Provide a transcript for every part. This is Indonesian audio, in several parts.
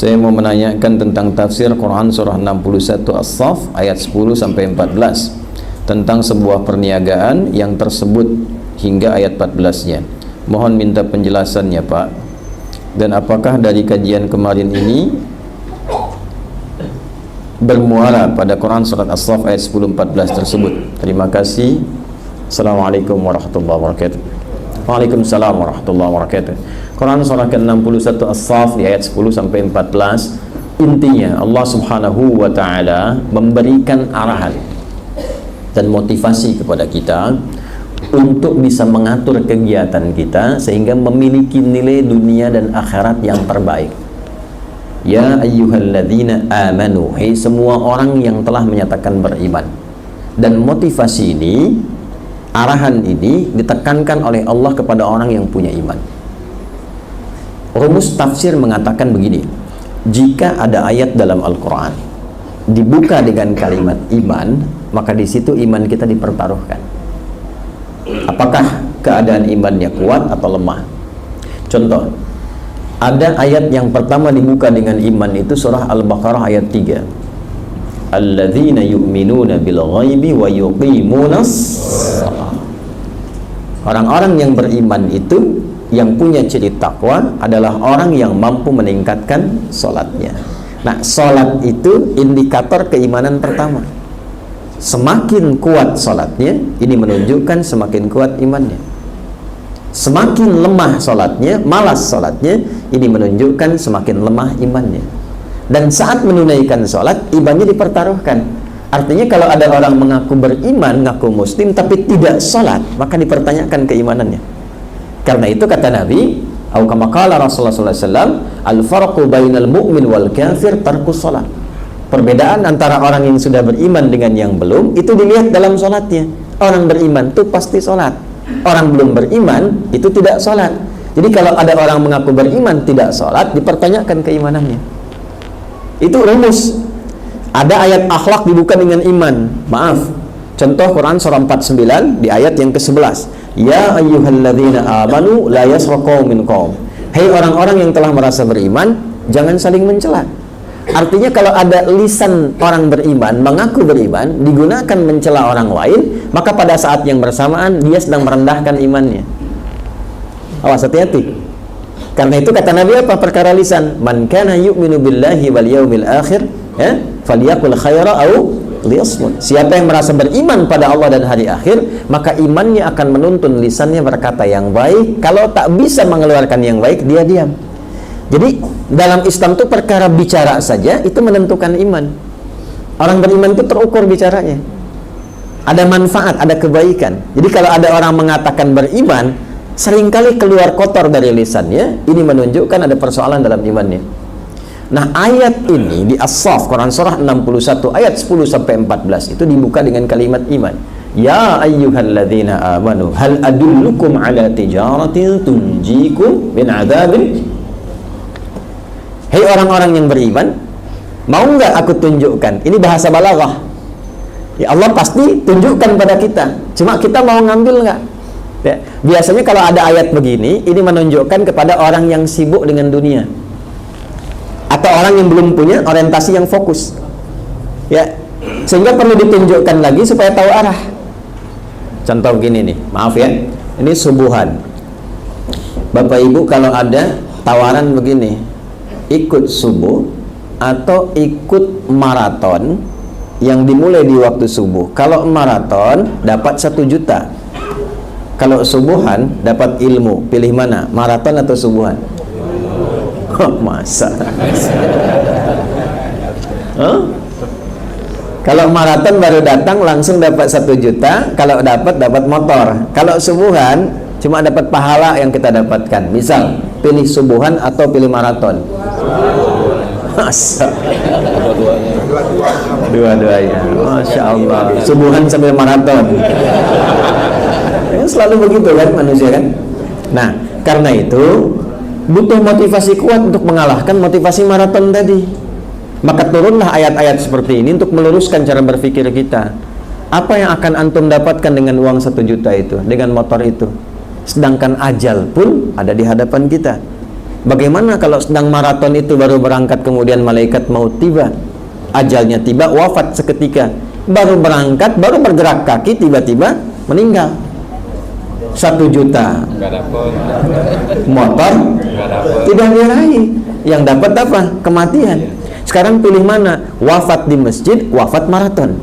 Saya mau menanyakan tentang tafsir Quran surah 61 As-Saff ayat 10 sampai 14 tentang sebuah perniagaan yang tersebut hingga ayat 14-nya. Mohon minta penjelasannya, Pak. Dan apakah dari kajian kemarin ini bermuara pada Quran surat As-Saff ayat 10-14 tersebut? Terima kasih. Assalamualaikum warahmatullahi wabarakatuh. Waalaikumsalam warahmatullahi wabarakatuh. Quran surah ke-61 As-Saff di ayat 10 sampai 14. Intinya Allah Subhanahu wa taala memberikan arahan dan motivasi kepada kita untuk bisa mengatur kegiatan kita sehingga memiliki nilai dunia dan akhirat yang terbaik. Ya ayyuhalladzina amanu, hai semua orang yang telah menyatakan beriman. Dan motivasi ini, arahan ini ditekankan oleh Allah kepada orang yang punya iman. Rumus tafsir mengatakan begini: jika ada ayat dalam Al-Quran dibuka dengan kalimat iman, maka di situ iman kita dipertaruhkan. Apakah keadaan imannya kuat atau lemah? Contoh, ada ayat yang pertama dibuka dengan iman, itu surah Al-Baqarah ayat 3. Alladzina yu'minuna bil ghaibi wa yuqimunas shalah. Orang-orang yang beriman itu, yang punya ciri takwa, adalah orang yang mampu meningkatkan sholatnya. Nah, sholat itu indikator keimanan pertama. Semakin kuat sholatnya, ini menunjukkan semakin kuat imannya. Semakin lemah sholatnya, malas sholatnya, ini menunjukkan semakin lemah imannya. Dan saat menunaikan sholat, imannya dipertaruhkan. Artinya kalau ada orang mengaku beriman, ngaku muslim, tapi tidak sholat, maka dipertanyakan keimanannya. Karena itu kata Nabi, atau kama qala Rasulullah sallallahu alaihi wasallam, al-farqu bainal mu'min wal kafir tarkus shalah. Perbedaan antara orang yang sudah beriman dengan yang belum, itu dilihat dalam sholatnya. Orang beriman itu pasti sholat. Orang belum beriman itu tidak sholat. Jadi kalau ada orang mengaku beriman tidak sholat, dipertanyakan keimanannya. Itu rumus. Ada ayat akhlak dibuka dengan iman. Maaf, contoh Quran surah 49 di ayat yang ke-11. Ya ayyuhalladzina amanu la yasra qaumin qaum. Hei orang-orang yang telah merasa beriman, jangan saling mencela. Artinya kalau ada lisan orang beriman, mengaku beriman, digunakan mencela orang lain, maka pada saat yang bersamaan dia sedang merendahkan imannya. Awas, hati-hati. Karena itu kata Nabi apa? Perkara lisan. Man kana yu'minu billahi wal yawmil akhir, ya, falyaqul khaira au liyasmut. Siapa yang merasa beriman pada Allah dan hari akhir, maka imannya akan menuntun lisannya berkata yang baik. Kalau tak bisa mengeluarkan yang baik, dia diam. Jadi dalam Islam itu perkara bicara saja itu menentukan iman. Orang beriman itu terukur bicaranya. Ada manfaat, ada kebaikan. Jadi kalau ada orang mengatakan beriman, seringkali keluar kotor dari lisannya, ini menunjukkan ada persoalan dalam imannya. Nah, ayat ini di As-Saff Quran surah 61 ayat 10 sampai 14 itu dibuka dengan kalimat iman. Ya ayyuhalladzina amanu hal adullukum ala tijaratin tunjikum min adzabin. Hei orang-orang yang beriman, mau nggak aku tunjukkan? Ini bahasa balaghah. Ya Allah pasti tunjukkan pada kita. Cuma kita mau ngambil nggak? Ya, biasanya kalau ada ayat begini, ini menunjukkan kepada orang yang sibuk dengan dunia, atau orang yang belum punya orientasi yang fokus, ya, sehingga perlu ditunjukkan lagi supaya tahu arah. Contoh begini nih, maaf ya, ini subuhan. Bapak Ibu kalau ada tawaran begini, ikut subuh atau ikut maraton yang dimulai di waktu subuh. Kalau maraton dapat 1 juta, kalau subuhan dapat ilmu. Pilih mana, maraton atau subuhan? Masa kalau maraton baru datang langsung dapat 1 juta, kalau dapat motor. Kalau subuhan cuma dapat pahala yang kita dapatkan. Misal pilih subuhan atau pilih maraton? Masa dua-duanya. Masya Allah, subuhan sambil maraton. Selalu begitu kan manusia kan. Nah, karena itu butuh motivasi kuat untuk mengalahkan motivasi maraton tadi. Maka turunlah ayat-ayat seperti ini untuk meluruskan cara berpikir kita. Apa yang akan antum dapatkan dengan uang 1 juta itu, dengan motor itu? Sedangkan ajal pun ada di hadapan kita. Bagaimana kalau sedang maraton itu baru berangkat, kemudian malaikat maut tiba, ajalnya tiba, wafat seketika. Baru berangkat, baru bergerak kaki, tiba-tiba meninggal. 1 juta motor tidak diraih, yang dapat apa? Kematian. Sekarang pilih mana? Wafat di masjid, wafat maraton.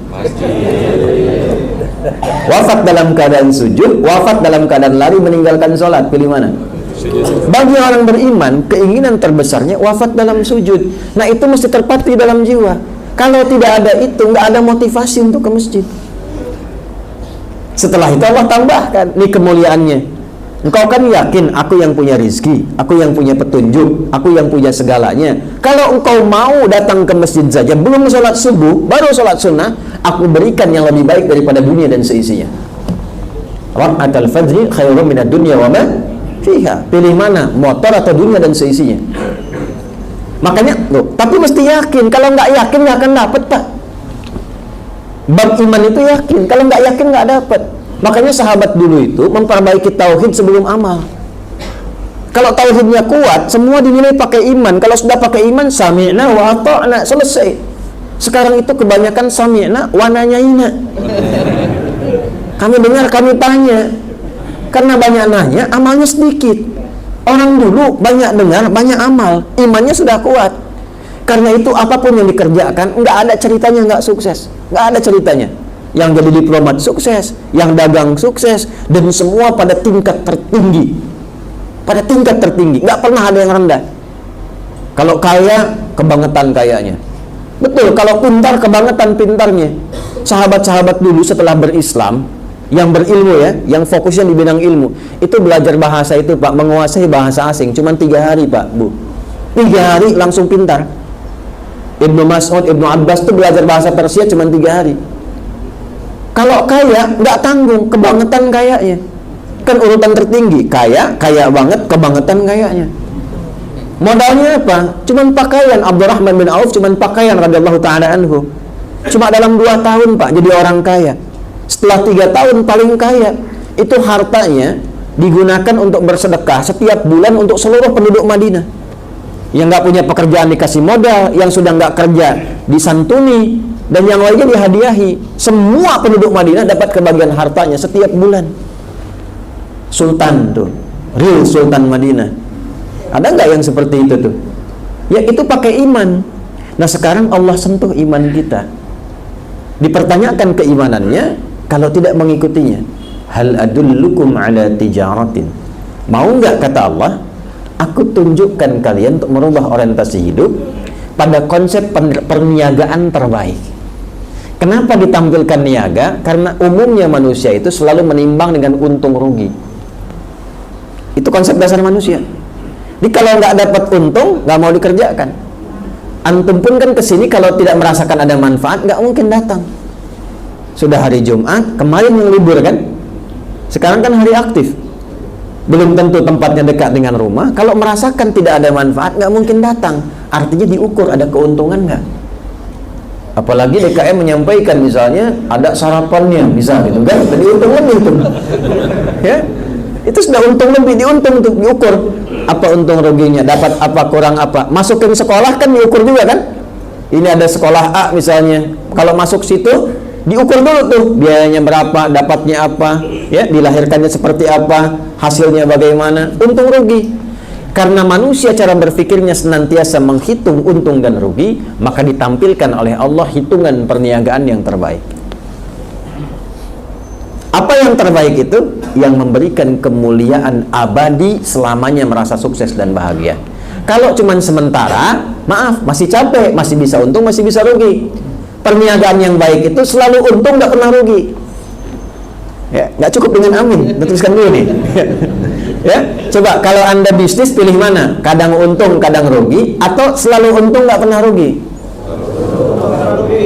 Wafat dalam keadaan sujud, wafat dalam keadaan lari meninggalkan sholat. Pilih mana? Bagi orang beriman, keinginan terbesarnya wafat dalam sujud. Nah, itu mesti terpatri dalam jiwa. Kalau tidak ada itu, nggak ada motivasi untuk ke masjid. Setelah itu Allah tambahkan nih kemuliaannya. Engkau kan yakin aku yang punya rizki, aku yang punya petunjuk, aku yang punya segalanya. Kalau engkau mau datang ke masjid saja, belum sholat subuh, baru sholat sunnah, aku berikan yang lebih baik daripada dunia dan seisinya. Raka'atul fajri khairum minad dunya wa ma fiha. Pilih mana? Motor atau dunia dan seisinya? Makanya, loh, tapi mesti yakin. Kalau nggak yakin nggak akan dapat, Pak. Bab iman itu yakin. Kalau nggak yakin nggak dapat. Makanya sahabat dulu itu memperbaiki tauhid sebelum amal. Kalau tauhidnya kuat, semua dinilai pakai iman. Kalau sudah pakai iman, sami'na wa ata'na, selesai. Sekarang itu kebanyakan sami'na wa nanyaina. Kami dengar, kami tanya. Karena banyak nanya, amalnya sedikit. Orang dulu banyak dengar, banyak amal, imannya sudah kuat. Karena itu apapun yang dikerjakan, nggak ada ceritanya nggak sukses, nggak ada ceritanya. Yang jadi diplomat sukses, yang dagang sukses, dan semua pada tingkat tertinggi, nggak pernah ada yang rendah. Kalau kaya, kebangetan kayanya. Betul, kalau pintar, kebangetan pintarnya. Sahabat-sahabat dulu setelah berislam, yang berilmu ya, yang fokusnya di bidang ilmu, itu belajar bahasa itu, Pak, menguasai bahasa asing cuman 3 hari, Pak, Bu. 3 hari langsung pintar. Ibnu Mas'ud, Ibnu Abbas itu belajar bahasa Persia cuman 3 hari. Kalau kaya, nggak tanggung, kebangetan kayanya. Kan urutan tertinggi, kaya banget, kebangetan kayanya. Modalnya apa? Cuman pakaian. Abdurrahman bin Auf cuman pakaian radhiyallahu ta'ala anhu. Cuma dalam 2 tahun, Pak, jadi orang kaya. Setelah 3 tahun paling kaya. Itu hartanya digunakan untuk bersedekah setiap bulan untuk seluruh penduduk Madinah. Yang nggak punya pekerjaan dikasih modal, yang sudah nggak kerja disantuni, dan yang lainnya dihadiahi. Semua penduduk Madinah dapat kebagian hartanya setiap bulan. Sultan tuh, real Sultan Madinah. Ada nggak yang seperti itu tuh? Ya itu pakai iman. Nah sekarang Allah sentuh iman kita. Dipertanyakan keimanannya kalau tidak mengikutinya. Hal adullukum ala tijaratin. Mau nggak, kata Allah, aku tunjukkan kalian untuk merubah orientasi hidup pada konsep perniagaan terbaik. Kenapa ditampilkan niaga? Karena umumnya manusia itu selalu menimbang dengan untung rugi. Itu konsep dasar manusia. Jadi kalau nggak dapat untung, nggak mau dikerjakan. Antum pun kan kesini kalau tidak merasakan ada manfaat, nggak mungkin datang. Sudah hari Jumat, kemarin yang libur kan? Sekarang kan hari aktif. Belum tentu tempatnya dekat dengan rumah. Kalau merasakan tidak ada manfaat, nggak mungkin datang. Artinya diukur ada keuntungan nggak? Apalagi DKM menyampaikan misalnya ada sarapannya, misalnya gitu kan? Jadi untung lebih itu. Ya? Itu sudah untung lebih, diuntung untuk diukur. Apa untung ruginya, dapat apa, kurang apa. Masukin sekolah kan diukur juga kan? Ini ada sekolah A misalnya. Kalau masuk situ diukur dulu tuh biayanya berapa, dapatnya apa, ya, dilahirkannya seperti apa, hasilnya bagaimana, untung rugi. Karena manusia cara berpikirnya senantiasa menghitung untung dan rugi, maka ditampilkan oleh Allah hitungan perniagaan yang terbaik. Apa yang terbaik itu? Yang memberikan kemuliaan abadi selamanya, merasa sukses dan bahagia. Kalau cuman sementara, maaf, masih capek, masih bisa untung, masih bisa rugi. Perniagaan yang baik itu selalu untung, nggak pernah rugi. Ya, nggak cukup dengan amin. Tuliskan dulu nih. Ya, coba kalau Anda bisnis pilih mana? Kadang untung, kadang rugi, atau selalu untung nggak pernah rugi?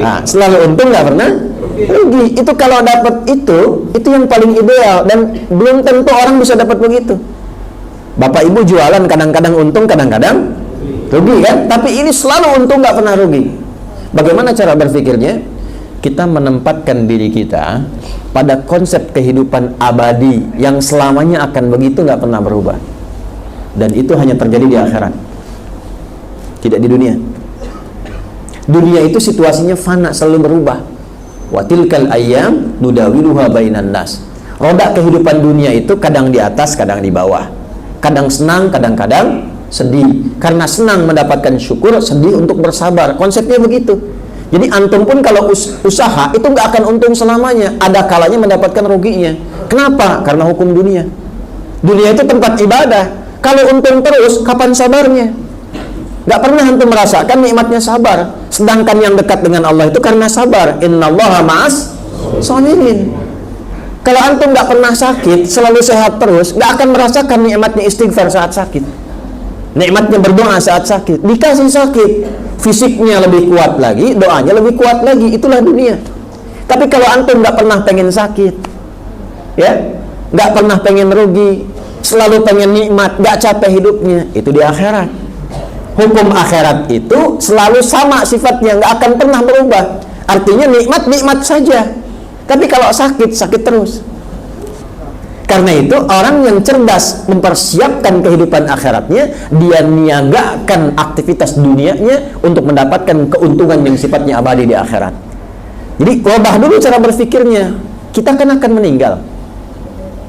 Nah, selalu untung nggak pernah rugi. Itu kalau dapat itu yang paling ideal, dan belum tentu orang bisa dapat begitu. Bapak Ibu jualan kadang-kadang untung, kadang-kadang rugi kan? Tapi ini selalu untung, nggak pernah rugi. Bagaimana cara berpikirnya? Kita menempatkan diri kita pada konsep kehidupan abadi yang selamanya akan begitu, nggak pernah berubah. Dan itu hanya terjadi di akhirat, tidak di dunia. Dunia itu situasinya fana, selalu berubah. Wa tilkal ayyam nudawiluha bainan nas. Roda kehidupan dunia itu kadang di atas, kadang di bawah. Kadang senang, kadang-kadang sedih. Karena senang mendapatkan syukur, sedih untuk bersabar. Konsepnya begitu. Jadi antum pun kalau usaha itu nggak akan untung selamanya. Ada kalanya mendapatkan ruginya. Kenapa? Karena hukum dunia. Dunia itu tempat ibadah. Kalau untung terus, kapan sabarnya? Gak pernah antum merasakan nikmatnya sabar. Sedangkan yang dekat dengan Allah itu karena sabar. Innallaha ma'as sholihin. Kalau antum gak pernah sakit, selalu sehat terus, gak akan merasakan nikmatnya istighfar saat sakit, nikmatnya berdoa saat sakit. Dikasih sakit, fisiknya lebih kuat lagi, doanya lebih kuat lagi. Itulah dunia. Tapi kalau antum gak pernah pengen sakit, ya, gak pernah pengen rugi, selalu pengen nikmat, gak capek hidupnya, itu di akhirat. Hukum akhirat itu selalu sama sifatnya, gak akan pernah berubah. Artinya nikmat saja. Tapi kalau sakit, sakit terus. Karena itu orang yang cerdas mempersiapkan kehidupan akhiratnya, dia niagakan aktivitas dunianya untuk mendapatkan keuntungan yang sifatnya abadi di akhirat. Jadi ubah dulu cara berpikirnya. Kita kan akan meninggal.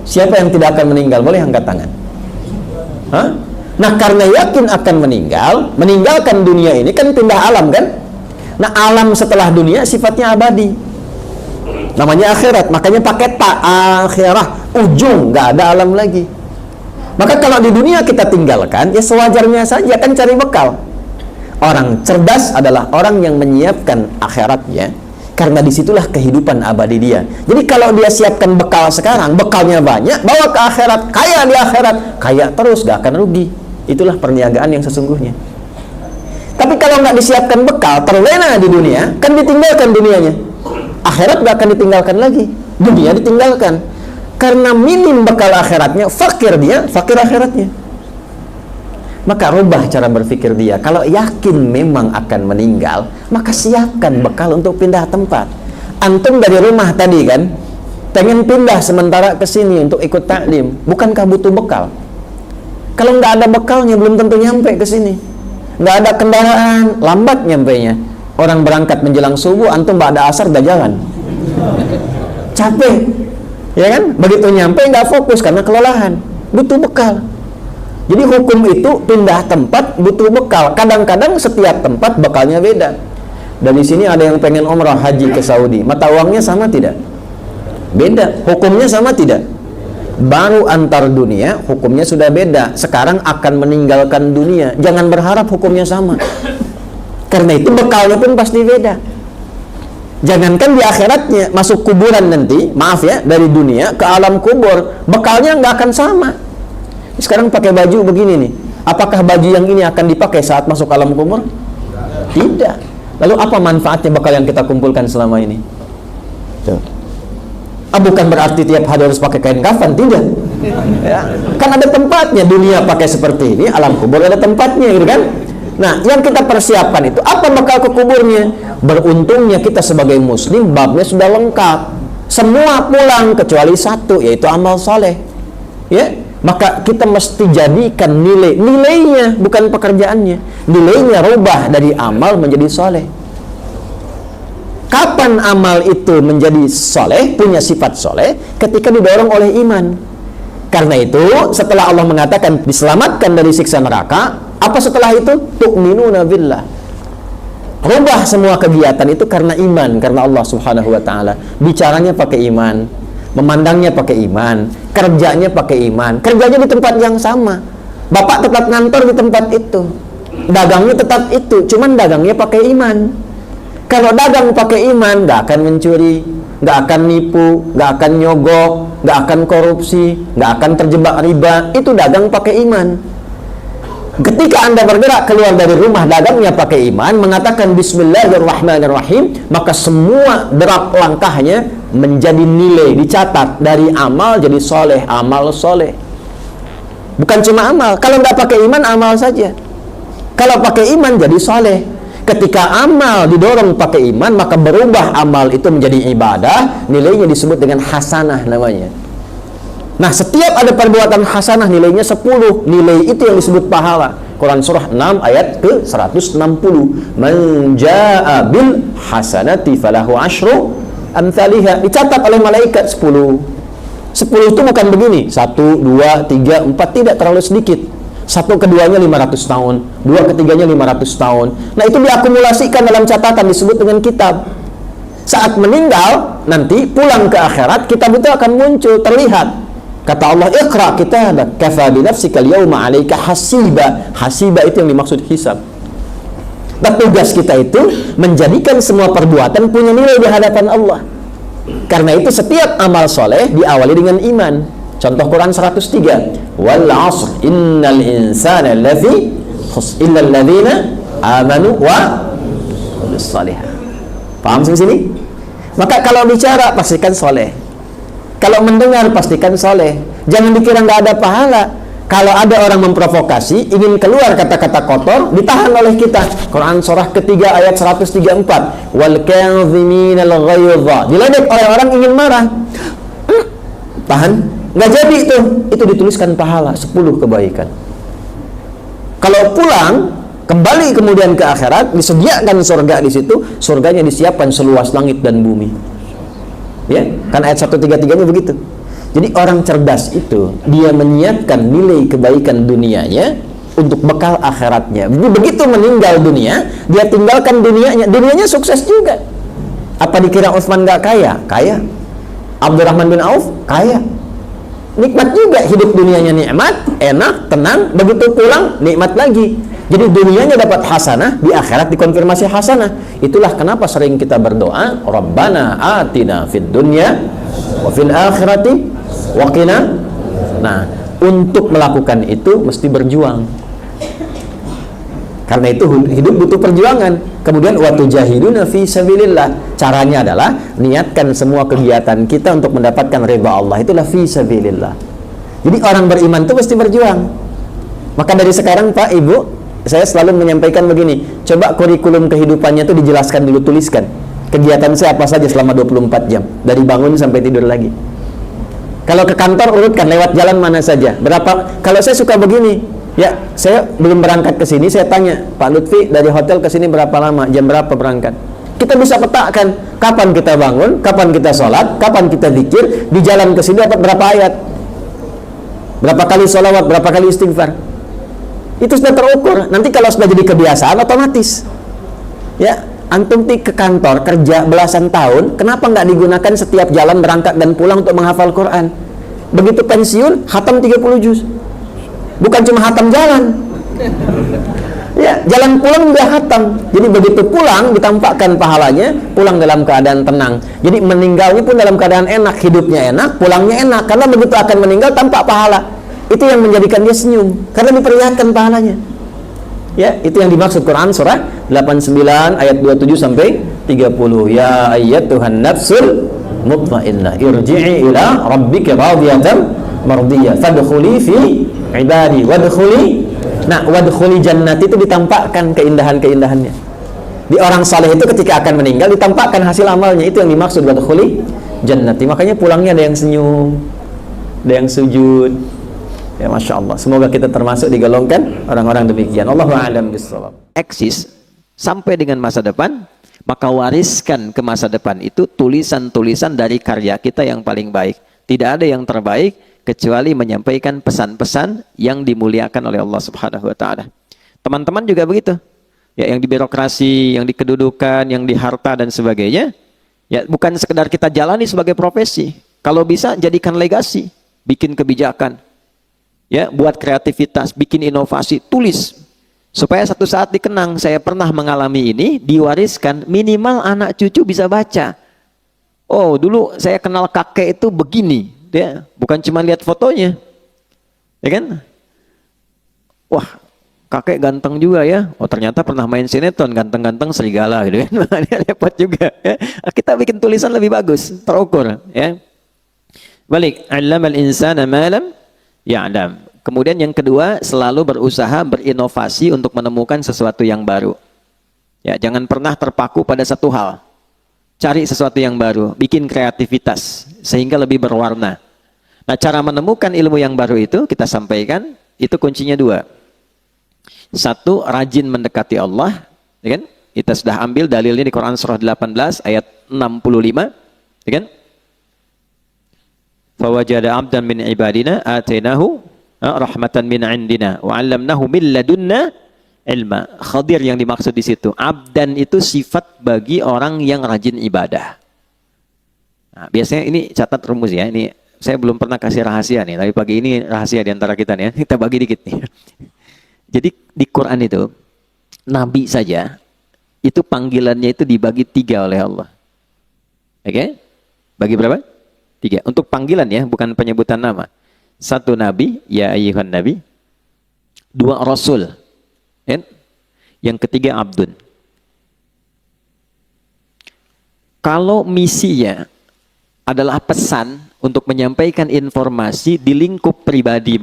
Siapa yang tidak akan meninggal? Boleh angkat tangan. Hah? Nah, karena yakin akan meninggalkan dunia ini kan pindah alam kan? Nah, alam setelah dunia sifatnya abadi. Namanya akhirat, makanya pakai ta, akhirah, ujung, nggak ada alam lagi. Maka kalau di dunia kita tinggalkan, ya sewajarnya saja, kan cari bekal. Orang cerdas adalah orang yang menyiapkan akhiratnya, karena disitulah kehidupan abadi dia. Jadi kalau dia siapkan bekal sekarang, bekalnya banyak, bawa ke akhirat, kaya di akhirat, kaya terus, gak akan rugi. Itulah perniagaan yang sesungguhnya. Tapi kalau nggak disiapkan bekal, terlena di dunia, kan ditinggalkan dunianya. Akhirat gak akan ditinggalkan lagi, dunia ditinggalkan. Karena minim bekal akhiratnya, fakir dia, fakir akhiratnya. Maka rubah cara berpikir dia. Kalau yakin memang akan meninggal, maka siapkan bekal untuk pindah tempat. Antum dari rumah tadi kan, pengen pindah sementara ke sini untuk ikut taklim, bukankah butuh bekal? Kalau nggak ada bekalnya, belum tentu nyampe ke sini. Nggak ada kendaraan, lambat nyampenya. Orang berangkat menjelang subuh, antum ba'da asar udah jalan, capek, ya kan? Begitu nyampe nggak fokus karena kelelahan, butuh bekal. Jadi hukum itu pindah tempat butuh bekal. Kadang-kadang setiap tempat bekalnya beda. Dan di sini ada yang pengen umrah haji ke Saudi, mata uangnya sama tidak? Beda. Hukumnya sama tidak? Baru antar dunia hukumnya sudah beda. Sekarang akan meninggalkan dunia, jangan berharap hukumnya sama. Karena itu bekalnya pun pasti beda. Jangankan di akhiratnya, masuk kuburan nanti, maaf ya, dari dunia ke alam kubur, bekalnya nggak akan sama. Sekarang pakai baju begini nih, apakah baju yang ini akan dipakai saat masuk alam kubur? Tidak. Lalu apa manfaatnya bekal yang kita kumpulkan selama ini? Bukan berarti tiap hari harus pakai kain kafan, tidak. Ya. Kan ada tempatnya, dunia pakai seperti ini, alam kubur ada tempatnya, gitu kan? Nah, yang kita persiapkan itu apa bekal ke kuburnya? Beruntungnya kita sebagai muslim, babnya sudah lengkap. Semua pulang kecuali satu, yaitu amal soleh. Ya, maka kita mesti jadikan nilainya, bukan pekerjaannya. Nilainya rubah dari amal menjadi soleh. Kapan amal itu menjadi soleh, punya sifat soleh? Ketika didorong oleh iman. Karena itu, setelah Allah mengatakan diselamatkan dari siksa neraka, apa setelah itu? Tu'minuna billah. Rubah semua kegiatan itu karena iman, karena Allah Subhanahu wa taala. Bicaranya pakai iman, memandangnya pakai iman, kerjanya pakai iman. Kerjanya di tempat yang sama. Bapak tetap ngantor di tempat itu. Dagangnya tetap itu, cuman dagangnya pakai iman. Kalau dagang pakai iman, gak akan mencuri, gak akan nipu, gak akan nyogok, gak akan korupsi, gak akan terjebak riba. Itu dagang pakai iman. Ketika Anda bergerak keluar dari rumah, dagangnya pakai iman, mengatakan Bismillahirrahmanirrahim, maka semua derap langkahnya menjadi nilai, dicatat dari amal jadi soleh, amal soleh. Bukan cuma amal. Kalau nggak pakai iman, amal saja. Kalau pakai iman jadi soleh. Ketika amal didorong pakai iman, maka berubah amal itu menjadi ibadah, nilainya disebut dengan hasanah namanya. Nah, setiap ada perbuatan hasanah nilainya 10. Nilai itu yang disebut pahala. Quran surah 6 ayat ke 160. Man jaa bil hasanati falahu asyru amsalihha. Dicatat oleh malaikat 10. 10 itu bukan begini. 1, 2, 3, 4, tidak terlalu sedikit. 1 keduanya 500 tahun, 2 ketiganya 500 tahun. Nah, itu diakumulasikan dalam catatan disebut dengan kitab. Saat meninggal, nanti pulang ke akhirat, kitab itu akan muncul, terlihat. Kata Allah, "Iqra kitabak, kafa bi nafsika al-yawma 'alaika hasiba." Hasiba itu yang dimaksud hisab. Dan tugas kita itu menjadikan semua perbuatan punya nilai di hadapan Allah. Karena itu setiap amal soleh diawali dengan iman. Contoh Quran 103, "Wal 'asr innal insana lafi khusr illa alladziina amanu wa amilus shalihat." Paham sampai sini? Maka kalau bicara pastikan soleh. Kalau mendengar pastikan soleh. Jangan dikira nggak ada pahala. Kalau ada orang memprovokasi, ingin keluar kata-kata kotor, ditahan oleh kita. Quran surah ketiga ayat 134. Wal kadhiminal ghaidha. Diledek oleh orang ingin marah. Tahan. Nggak jadi itu. Itu dituliskan pahala 10 kebaikan. Kalau pulang, kembali kemudian ke akhirat, disediakan surga di situ. Surganya disiapkan seluas langit dan bumi. Ya, kan ayat 133-nya begitu. Jadi orang cerdas itu dia menyiapkan nilai kebaikan dunianya untuk bekal akhiratnya. Jadi begitu meninggal dunia, dia tinggalkan dunianya. Dunianya sukses juga. Apa dikira Utsman nggak kaya? Kaya. Abdurrahman bin Auf kaya. Nikmat juga hidup dunianya, nikmat, enak, tenang. Begitu pulang nikmat lagi. Jadi dunianya dapat hasanah, di akhirat dikonfirmasi hasanah. Itulah kenapa sering kita berdoa, Rabbana atina fid dunya wa fil akhirati wa qina. Nah, untuk melakukan itu mesti berjuang. Karena itu hidup butuh perjuangan. Kemudian wa tujahiduna fi sabilillah. Caranya adalah niatkan semua kegiatan kita untuk mendapatkan ridha Allah. Itulah fi sabilillah. Jadi orang beriman itu mesti berjuang. Maka dari sekarang Pak, Ibu, saya selalu menyampaikan begini, coba kurikulum kehidupannya itu dijelaskan dulu, tuliskan. Kegiatan saya apa saja selama 24 jam, dari bangun sampai tidur lagi. Kalau ke kantor urutkan lewat jalan mana saja. Berapa? Kalau saya suka begini, ya, saya belum berangkat ke sini, saya tanya, Pak Lutfi dari hotel ke sini berapa lama, jam berapa berangkat? Kita bisa petakan kapan kita bangun, kapan kita sholat, kapan kita zikir, di jalan ke sini dapat berapa ayat, berapa kali sholawat, berapa kali istighfar. Itu sudah terukur. Nanti kalau sudah jadi kebiasaan otomatis. Ya, antum ke kantor kerja belasan tahun, kenapa nggak digunakan setiap jalan berangkat dan pulang untuk menghafal Quran? Begitu pensiun, khatam 30 juz. Bukan cuma khatam jalan. Ya, jalan pulang udah khatam. Jadi begitu pulang ditampakkan pahalanya, pulang dalam keadaan tenang. Jadi meninggalnya pun dalam keadaan enak, hidupnya enak, pulangnya enak. Karena begitu akan meninggal tampak pahala. Itu yang menjadikan dia senyum karena diperlihatkan pahalanya. Ya, itu yang dimaksud Quran surah 89 ayat 27 sampai 30. Ya ayyatuhan nafsul mutmainnah irji'i ila rabbika radiyatan mardiyah fadkhuli fi ibadi wadkhuli. Nah, wadkhuli jannati itu ditampakkan keindahan-keindahannya. Di orang saleh itu ketika akan meninggal ditampakkan hasil amalnya, itu yang dimaksud wadkhuli jannati. Makanya pulangnya ada yang senyum, ada yang sujud. Ya, Masya Allah. Semoga kita termasuk digolongkan orang-orang demikian. Allahu a'lam bishawab. Eksis sampai dengan masa depan, maka wariskan ke masa depan itu tulisan-tulisan dari karya kita yang paling baik. Tidak ada yang terbaik kecuali menyampaikan pesan-pesan yang dimuliakan oleh Allah Subhanahu wa taala. Teman-teman juga begitu. Ya, yang di birokrasi, yang di kedudukan, yang di harta dan sebagainya. Ya, bukan sekedar kita jalani sebagai profesi. Kalau bisa jadikan legasi, bikin kebijakan. Ya, buat kreativitas, bikin inovasi, tulis supaya satu saat dikenang. Saya pernah mengalami ini, diwariskan, minimal anak cucu bisa baca. Oh, dulu saya kenal kakek itu begini, ya, bukan cuma lihat fotonya, ya kan? Wah, kakek ganteng juga ya. Oh, ternyata pernah main sinetron, ganteng-ganteng serigala, gitu kan? Dia repot juga. Ya. Kita bikin tulisan lebih bagus, terukur, ya. Balik, allamal insana ma lam ya'lam. Kemudian yang kedua, selalu berusaha berinovasi untuk menemukan sesuatu yang baru. Ya, jangan pernah terpaku pada satu hal. Cari sesuatu yang baru, bikin kreativitas sehingga lebih berwarna. Nah, cara menemukan ilmu yang baru itu kita sampaikan, itu kuncinya dua. Satu, rajin mendekati Allah, ya kan? Kita sudah ambil dalilnya di Quran surah 18 ayat 65, ya kan? Fawajada 'abdan min ibadina atainahu rahmatan min 'indina wa 'allamnahu min ladunna ilma. Khadir yang dimaksud di situ. Abdan itu sifat bagi orang yang rajin ibadah. Nah, biasanya ini catat rumus ya. Ini saya belum pernah kasih rahasia nih, tapi pagi ini rahasia di antara kita nih ya. Kita bagi dikit nih. Jadi di Quran itu nabi saja itu panggilannya itu dibagi 3 oleh Allah. Oke? Bagi berapa? 3. Untuk panggilan ya, bukan penyebutan nama. 1 nabi, ya ayyuhan nabi. 2 rasul. Ya? Yang ketiga abdun. Kalau misinya adalah pesan untuk menyampaikan informasi di lingkup pribadi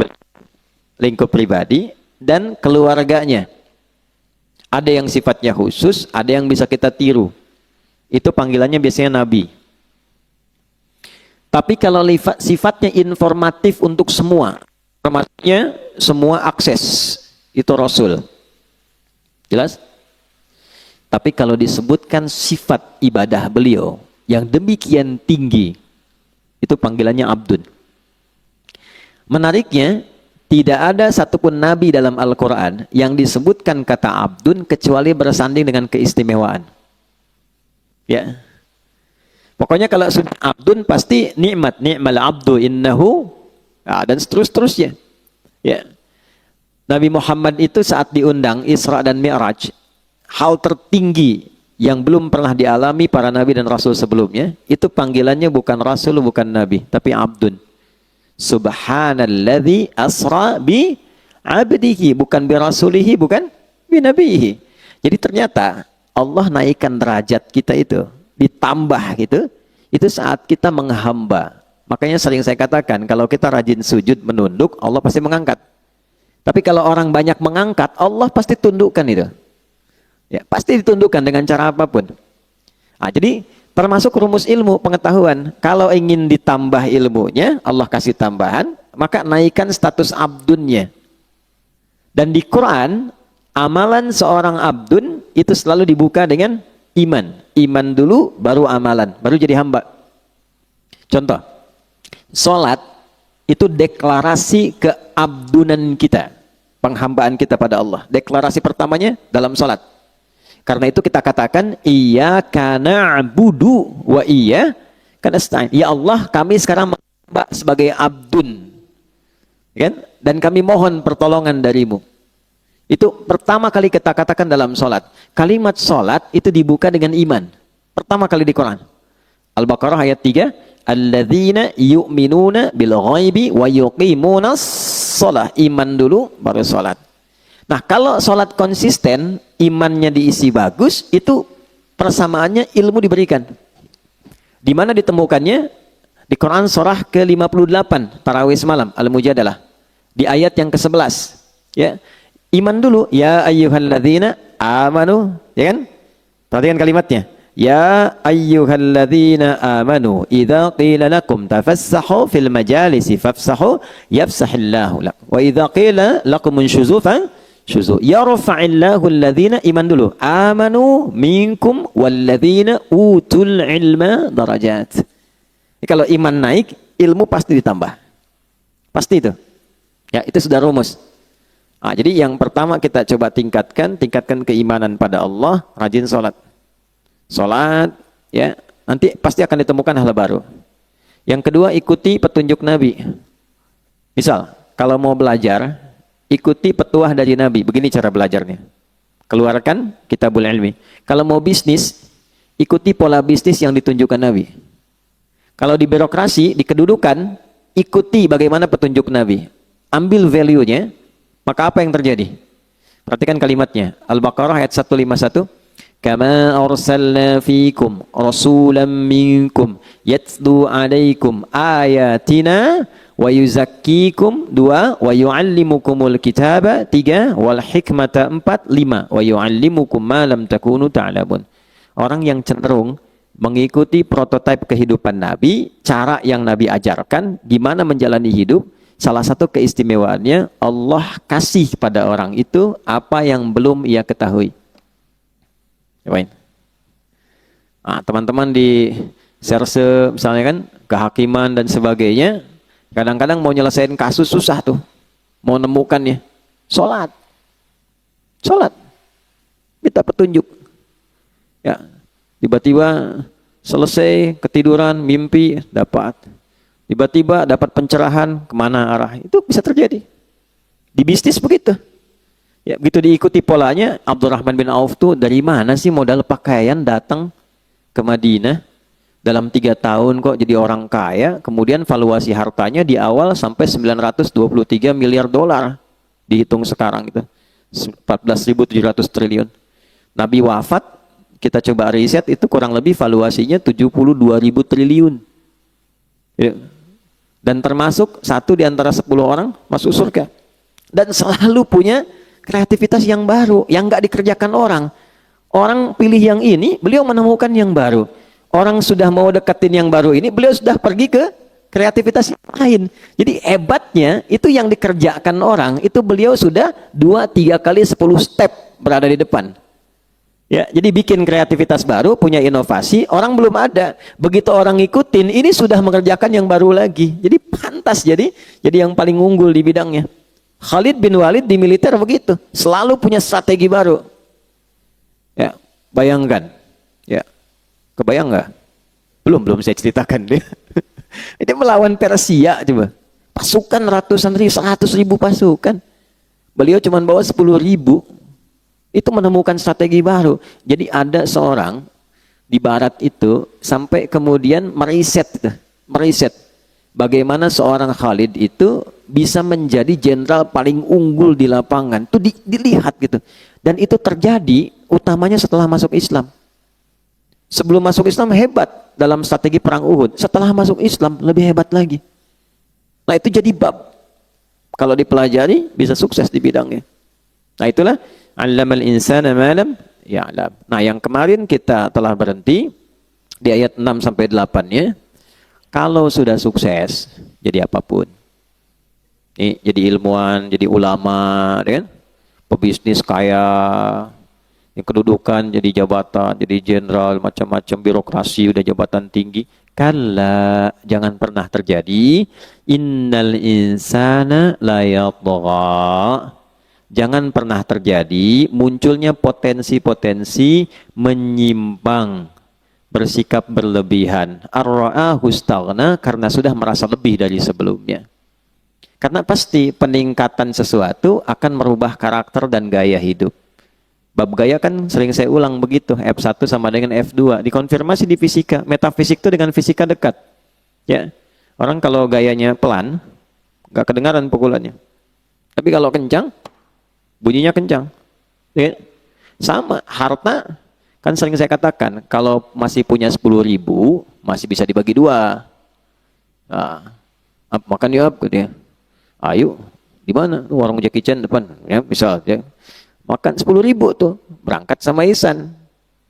dan keluarganya. Ada yang sifatnya khusus, ada yang bisa kita tiru. Itu panggilannya biasanya nabi. Tapi kalau sifatnya informatif untuk semua, informasinya semua akses, itu rasul. Jelas? Tapi kalau disebutkan sifat ibadah beliau yang demikian tinggi, itu panggilannya abdun. Menariknya, tidak ada satupun nabi dalam Al-Quran yang disebutkan kata abdun kecuali bersanding dengan keistimewaan. Ya, pokoknya kalau sudah abdun pasti nikmat, ni'mal abdu innahu, dan seterusnya. Ya, Nabi Muhammad itu saat diundang Isra dan Mi'raj, hal tertinggi yang belum pernah dialami para nabi dan rasul sebelumnya, itu panggilannya bukan rasul, bukan nabi, tapi abdun. Subhanalladzi asra bi abdihi, bukan bi rasulihi, bukan bi nabihi. Jadi ternyata Allah naikkan derajat kita itu, ditambah gitu, itu saat kita menghamba. Makanya sering saya katakan, kalau kita rajin sujud menunduk, Allah pasti mengangkat. Tapi kalau orang banyak mengangkat, Allah pasti tundukkan itu. Ya, pasti ditundukkan dengan cara apapun. Nah, jadi termasuk rumus ilmu pengetahuan, kalau ingin ditambah ilmunya, Allah kasih tambahan, maka naikkan status abdunnya. Dan di Quran, amalan seorang abdun itu selalu dibuka dengan iman. Iman dulu, baru amalan, baru jadi hamba. Contoh, sholat itu deklarasi keabdunan kita, penghambaan kita pada Allah. Deklarasi pertamanya dalam sholat. Karena itu kita katakan iyyaka na'budu wa iyyaka nasta'in. Ya Allah, kami sekarang menghamba sebagai abdun. Kan? Dan kami mohon pertolongan darimu. Itu pertama kali kita katakan dalam sholat. Kalimat sholat itu dibuka dengan iman. Pertama kali di Quran. Al-Baqarah ayat 3. Alladzina yu'minuna bil ghaibi wa yuqimunas sholah. Iman dulu baru sholat. Nah, kalau sholat konsisten, imannya diisi bagus, itu persamaannya ilmu diberikan. Di mana ditemukannya? Di Quran surah ke-58, Tarawih semalam, Al-Mujadalah. Di ayat yang ke-11. Ya. Iman dulu, ya ayyuhalladzina amanu, ya kan? Perhatikan kalimatnya. Ya ayyuhalladzina amanu idza qila lakum tafassahu fil majalisi fafsahu yafsahillahu lakum. Wa idza qila lakum unshuzu syuzu yarfa'illahu alladhina, iman dulu, amanu minkum walladzina utul ilma darajat. Kalau iman naik, ilmu pasti ditambah. Pasti itu. Ya, itu sudah rumus. Nah, jadi yang pertama kita coba tingkatkan keimanan pada Allah, rajin sholat. Sholat, ya, nanti pasti akan ditemukan hal baru. Yang kedua, ikuti petunjuk Nabi. Misal, kalau mau belajar, ikuti petuah dari Nabi. Begini cara belajarnya. Keluarkan kitabul ilmi. Kalau mau bisnis, ikuti pola bisnis yang ditunjukkan Nabi. Kalau di birokrasi, di kedudukan, ikuti bagaimana petunjuk Nabi. Ambil value-nya, maka apa yang terjadi? Perhatikan kalimatnya. Al-Baqarah ayat 151. Kama arsalna fikum rasulan minkum yatlu alaikum ayatina wa yuzakkikum 2 wa yuallimukumul kitaba 3 wal hikmata 4 5 wa yuallimukum ma lam takunu ta'lamun. Orang yang cenderung mengikuti prototipe kehidupan Nabi, cara yang Nabi ajarkan, gimana menjalani hidup. Salah satu keistimewaannya, Allah kasih pada orang itu apa yang belum ia ketahui. Cobain. Nah, teman-teman di serse misalnya kan, kehakiman dan sebagainya, kadang-kadang mau nyelesain kasus susah tuh, mau nemukannya. Sholat, minta petunjuk. Ya, tiba-tiba selesai ketiduran, mimpi, dapat. Tiba-tiba dapat pencerahan kemana arah. Itu bisa terjadi. Di bisnis begitu. Ya, begitu diikuti polanya, Abdurrahman bin Auf tuh dari mana sih modal pakaian datang ke Madinah? Dalam 3 tahun kok jadi orang kaya, kemudian valuasi hartanya di awal sampai 923 miliar dolar. Dihitung sekarang itu. 14.700 triliun. Nabi wafat, kita coba riset itu kurang lebih valuasinya 72.000 triliun. Ya. Dan termasuk satu di antara 10 orang masuk surga. Dan selalu punya kreativitas yang baru, yang nggak dikerjakan orang. Orang pilih yang ini, beliau menemukan yang baru. Orang sudah mau deketin yang baru ini, beliau sudah pergi ke kreativitas yang lain. Jadi hebatnya, itu yang dikerjakan orang, itu beliau sudah 2-3 kali 10 step berada di depan. Ya, jadi bikin kreativitas baru, punya inovasi, orang belum ada. Begitu orang ngikutin, ini sudah mengerjakan yang baru lagi. Jadi pantas jadi yang paling unggul di bidangnya. Khalid bin Walid di militer begitu, selalu punya strategi baru. Ya, bayangkan. Ya, kebayang nggak? Belum saya ceritakan dia. Dia melawan Persia coba. Pasukan ratusan ribu, 100.000 pasukan. Beliau cuma bawa 10.000. Itu menemukan strategi baru. Jadi ada seorang di barat itu sampai kemudian meriset bagaimana seorang Khalid itu bisa menjadi jenderal paling unggul di lapangan. Itu dilihat gitu. Dan itu terjadi utamanya setelah masuk Islam. Sebelum masuk Islam hebat dalam strategi perang Uhud. Setelah masuk Islam lebih hebat lagi. Nah itu jadi bab. Kalau dipelajari bisa sukses di bidangnya. Nah itulah Allamal insana ma lam ya'lam. Nah, yang kemarin kita telah berhenti di ayat 6 sampai 8-nya. Kalau sudah sukses jadi apapun. Nih, jadi ilmuwan, jadi ulama, kan? Pebisnis kaya, yang kedudukan jadi jabatan, jadi jenderal, macam-macam birokrasi, udah jabatan tinggi. Kalla, jangan pernah terjadi. Innal insana la yatgha. Jangan pernah terjadi munculnya potensi-potensi menyimpang, bersikap berlebihan. Ar-ra'ahu istaghna, karena sudah merasa lebih dari sebelumnya. Karena pasti peningkatan sesuatu akan merubah karakter dan gaya hidup. Bab gaya kan sering saya ulang begitu, F1 sama dengan F2. Dikonfirmasi di fisika, metafisik itu dengan fisika dekat. Ya, orang kalau gayanya pelan, nggak kedengaran pukulannya. Tapi kalau kencang, bunyinya kencang. Ya. Sama, harta kan sering saya katakan, kalau masih punya 10.000 masih bisa dibagi 2. Nah, makan yuk, gitu ya. Ayo, di mana? Warung Jackie Chan depan, ya, misal ya. Makan 10.000 tuh, berangkat sama Ihsan.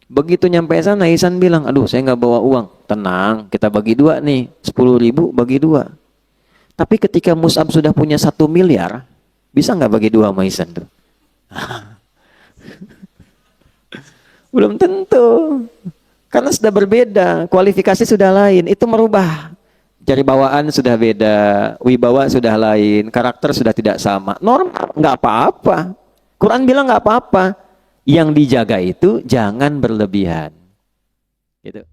Begitu nyampe sana, Ihsan bilang, aduh saya nggak bawa uang. Tenang, kita bagi 2 nih, 10.000 bagi 2. Tapi ketika Mus'ab sudah punya 1 miliar, bisa nggak bagi 2 sama Ihsan tuh? Belum tentu, karena sudah berbeda, kualifikasi sudah lain, itu merubah. Jari bawaan sudah beda, wibawa sudah lain, karakter sudah tidak sama. Normal, nggak apa-apa. Quran bilang nggak apa-apa. Yang dijaga itu jangan berlebihan. Gitu.